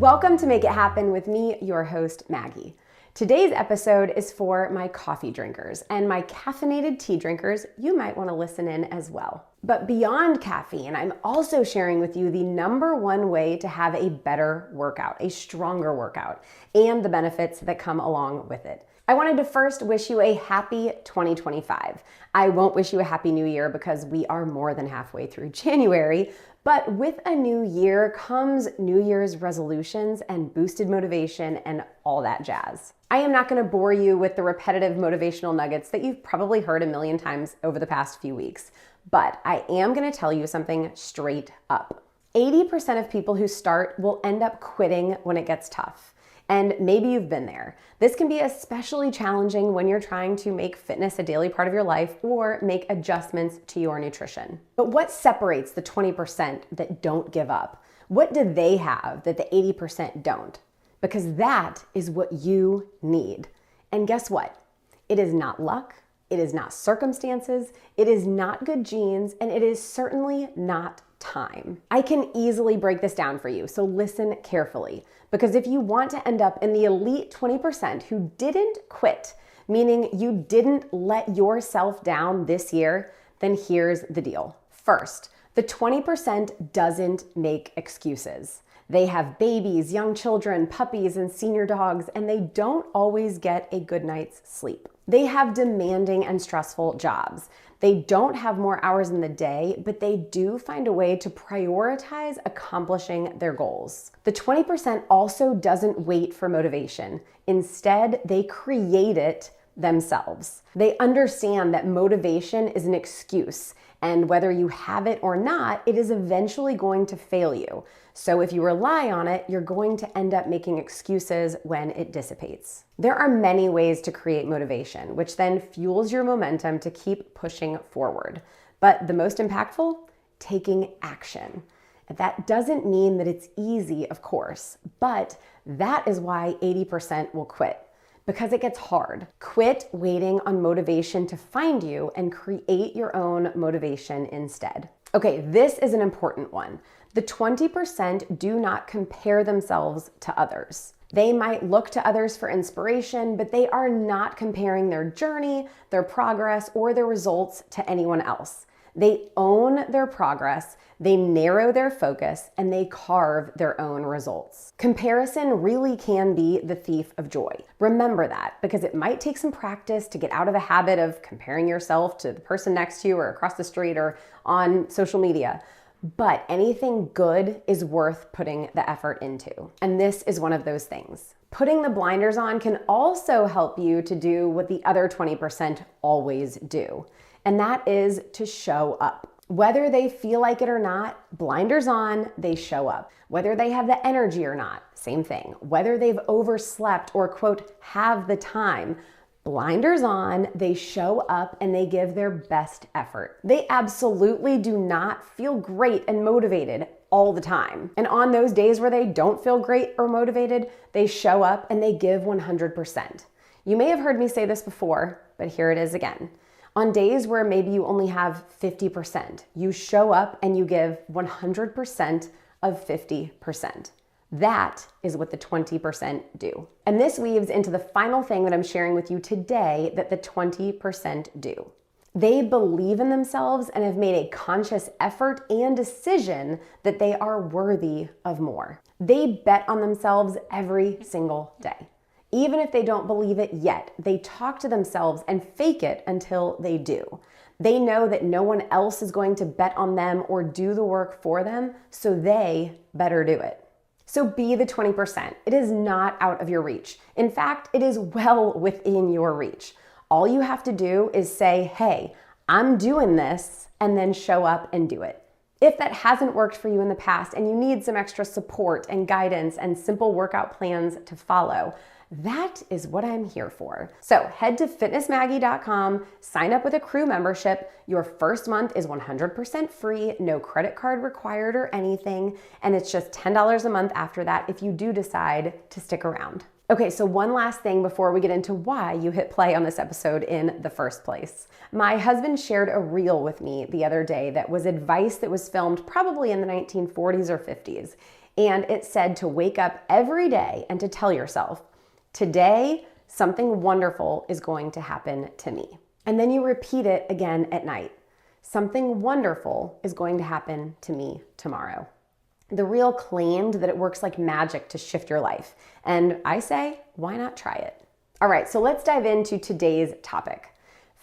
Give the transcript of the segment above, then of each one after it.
Welcome to Make It Happen with me, your host, Maggie. Today's episode is for my coffee drinkers, and my caffeinated tea drinkers, you might want to listen in as well. But beyond caffeine, I'm also sharing with you the number one way to have a better workout, a stronger workout, and the benefits that come along with it. I wanted to first wish you a happy 2025. I won't wish you a happy new year because we are more than halfway through January, but with a new year comes New Year's resolutions and boosted motivation and all that jazz. I am not going to bore you with the repetitive motivational nuggets that you've probably heard a million times over the past few weeks, but I am going to tell you something straight up. 80% of people who start will end up quitting when it gets tough. And maybe you've been there. This can be especially challenging when you're trying to make fitness a daily part of your life or make adjustments to your nutrition. But what separates the 20% that don't give up? What do they have that the 80% don't? Because that is what you need. And guess what? It is not luck, it is not circumstances, it is not good genes, and it is certainly not time. I can easily break this down for you, so listen carefully. Because if you want to end up in the elite 20% who didn't quit, meaning you didn't let yourself down this year, then here's the deal. First, the 20% doesn't make excuses. They have babies, young children, puppies, and senior dogs, and they don't always get a good night's sleep. They have demanding and stressful jobs. They don't have more hours in the day, but they do find a way to prioritize accomplishing their goals. The 20% also doesn't wait for motivation. Instead, they create it themselves. They understand that motivation is an excuse, and whether you have it or not, it is eventually going to fail you. So if you rely on it, you're going to end up making excuses when it dissipates. There are many ways to create motivation, which then fuels your momentum to keep pushing forward. But the most impactful, taking action. That doesn't mean that it's easy, of course, but that is why 80% will quit. Because it gets hard. Quit waiting on motivation to find you and create your own motivation instead. Okay, this is an important one. The 20% do not compare themselves to others. They might look to others for inspiration, but they are not comparing their journey, their progress, or their results to anyone else. They own their progress, they narrow their focus, and they carve their own results. Comparison really can be the thief of joy. Remember that, because it might take some practice to get out of a habit of comparing yourself to the person next to you or across the street or on social media. But anything good is worth putting the effort into. And this is one of those things. Putting the blinders on can also help you to do what the other 20% always do. And that is to show up. Whether they feel like it or not, blinders on, they show up. Whether they have the energy or not, same thing. Whether they've overslept or, quote, have the time, blinders on, they show up and they give their best effort. They absolutely do not feel great and motivated all the time. And on those days where they don't feel great or motivated, they show up and they give 100%. You may have heard me say this before, but here it is again. On days where maybe you only have 50%, you show up and you give 100% of 50%. That is what the 20% do. And this weaves into the final thing that I'm sharing with you today that the 20% do. They believe in themselves and have made a conscious effort and decision that they are worthy of more. They bet on themselves every single day. Even if they don't believe it yet, they talk to themselves and fake it until they do. They know that no one else is going to bet on them or do the work for them, so they better do it. So be the 20%. It is not out of your reach. In fact, it is well within your reach. All you have to do is say, hey, I'm doing this, and then show up and do it. If that hasn't worked for you in the past and you need some extra support and guidance and simple workout plans to follow, that is what I'm here for. So head to fitnessmaggie.com, sign up with a crew membership. Your first month is 100% free, no credit card required or anything, and it's just $10 a month after that if you do decide to stick around. Okay, so one last thing before we get into why you hit play on this episode in the first place. My husband shared a reel with me the other day that was advice that was filmed probably in the 1940s or 50s. And it said to wake up every day and to tell yourself, today, something wonderful is going to happen to me. And then you repeat it again at night. Something wonderful is going to happen to me tomorrow. The Real claimed that it works like magic to shift your life. And I say, why not try it? All right, so let's dive into today's topic.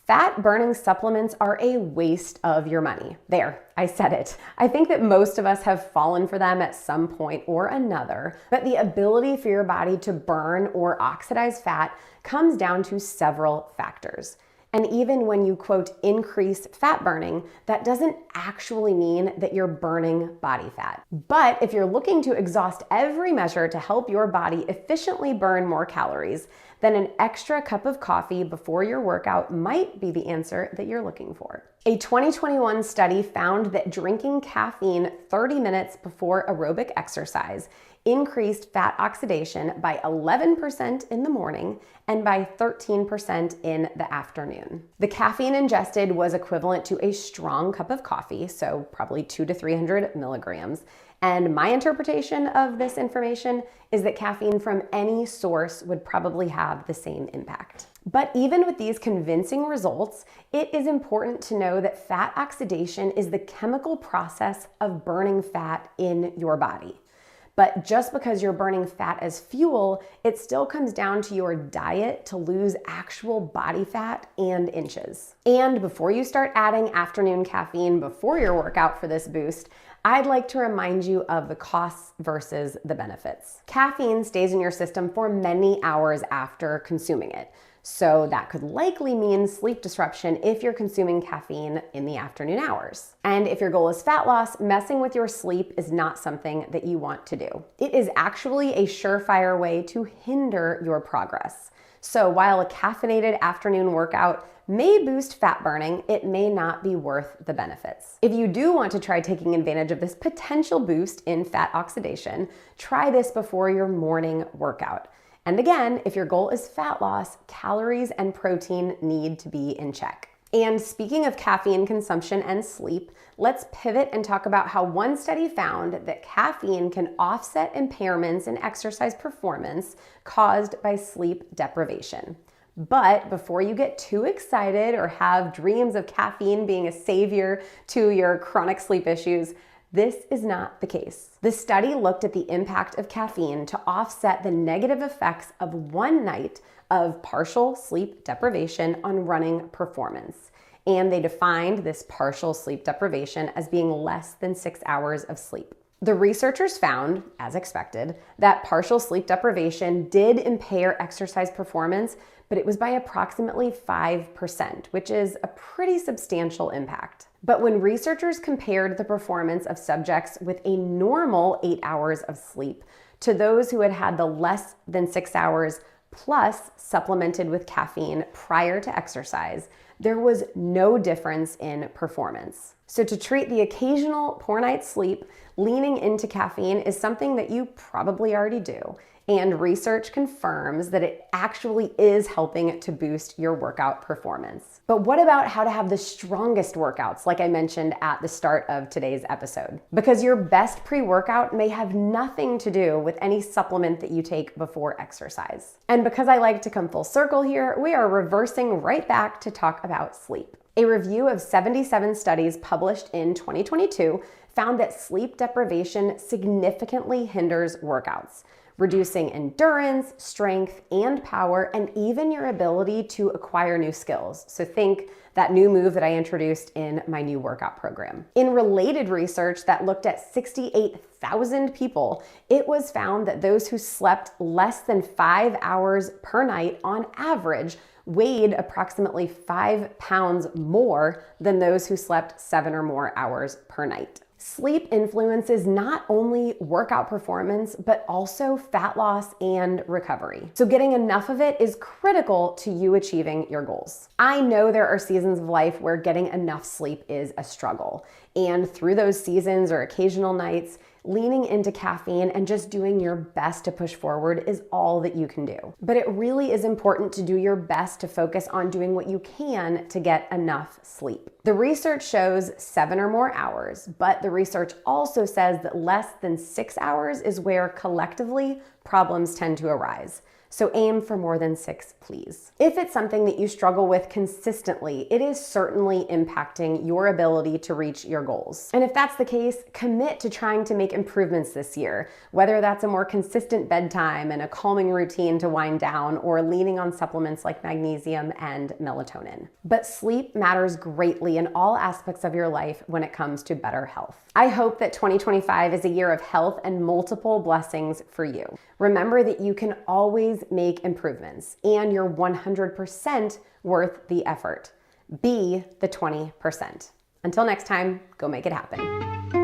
Fat burning supplements are a waste of your money. There, I said it. I think that most of us have fallen for them at some point or another, but the ability for your body to burn or oxidize fat comes down to several factors. And even when you, quote, increase fat burning, that doesn't actually mean that you're burning body fat. But if you're looking to exhaust every measure to help your body efficiently burn more calories, then an extra cup of coffee before your workout might be the answer that you're looking for. A 2021 study found that drinking caffeine 30 minutes before aerobic exercise increased fat oxidation by 11% in the morning and by 13% in the afternoon. The caffeine ingested was equivalent to a strong cup of coffee, so probably 200 to 300 milligrams. And my interpretation of this information is that caffeine from any source would probably have the same impact. But even with these convincing results, it is important to know that fat oxidation is the chemical process of burning fat in your body. But just because you're burning fat as fuel, it still comes down to your diet to lose actual body fat and inches. And before you start adding afternoon caffeine before your workout for this boost, I'd like to remind you of the costs versus the benefits. Caffeine stays in your system for many hours after consuming it. So that could likely mean sleep disruption if you're consuming caffeine in the afternoon hours. And if your goal is fat loss, messing with your sleep is not something that you want to do. It is actually a surefire way to hinder your progress. So while a caffeinated afternoon workout may boost fat burning, it may not be worth the benefits. If you do want to try taking advantage of this potential boost in fat oxidation, try this before your morning workout. And again, if your goal is fat loss, calories and protein need to be in check. And speaking of caffeine consumption and sleep, let's pivot and talk about how one study found that caffeine can offset impairments in exercise performance caused by sleep deprivation. But before you get too excited or have dreams of caffeine being a savior to your chronic sleep issues, this is not the case. The study looked at the impact of caffeine to offset the negative effects of one night of partial sleep deprivation on running performance. And they defined this partial sleep deprivation as being less than 6 hours of sleep. The researchers found, as expected, that partial sleep deprivation did impair exercise performance, but it was by approximately 5%, which is a pretty substantial impact. But when researchers compared the performance of subjects with a normal 8 hours of sleep to those who had had the less than 6 hours plus supplemented with caffeine prior to exercise, there was no difference in performance. So to treat the occasional poor night's sleep, leaning into caffeine is something that you probably already do. And research confirms that it actually is helping to boost your workout performance. But what about how to have the strongest workouts, like I mentioned at the start of today's episode? Because your best pre-workout may have nothing to do with any supplement that you take before exercise. And because I like to come full circle here, we are reversing right back to talk about sleep. A review of 77 studies published in 2022 found that sleep deprivation significantly hinders workouts, reducing endurance, strength, and power, and even your ability to acquire new skills. So think that new move that I introduced in my new workout program. In related research that looked at 68,000 people, it was found that those who slept less than 5 hours per night on average weighed approximately 5 pounds more than those who slept 7 or more hours per night. Sleep influences not only workout performance, but also fat loss and recovery. So getting enough of it is critical to you achieving your goals. I know there are seasons of life where getting enough sleep is a struggle. And through those seasons or occasional nights, leaning into caffeine and just doing your best to push forward is all that you can do. But it really is important to do your best to focus on doing what you can to get enough sleep. The research shows 7 or more hours, but the research also says that less than 6 hours is where collectively problems tend to arise. So aim for more than 6, please. If it's something that you struggle with consistently, it is certainly impacting your ability to reach your goals. And if that's the case, commit to trying to make improvements this year, whether that's a more consistent bedtime and a calming routine to wind down, or leaning on supplements like magnesium and melatonin. But sleep matters greatly in all aspects of your life when it comes to better health. I hope that 2025 is a year of health and multiple blessings for you. Remember that you can always make improvements and you're 100% worth the effort. Be the 20%. Until next time, go make it happen.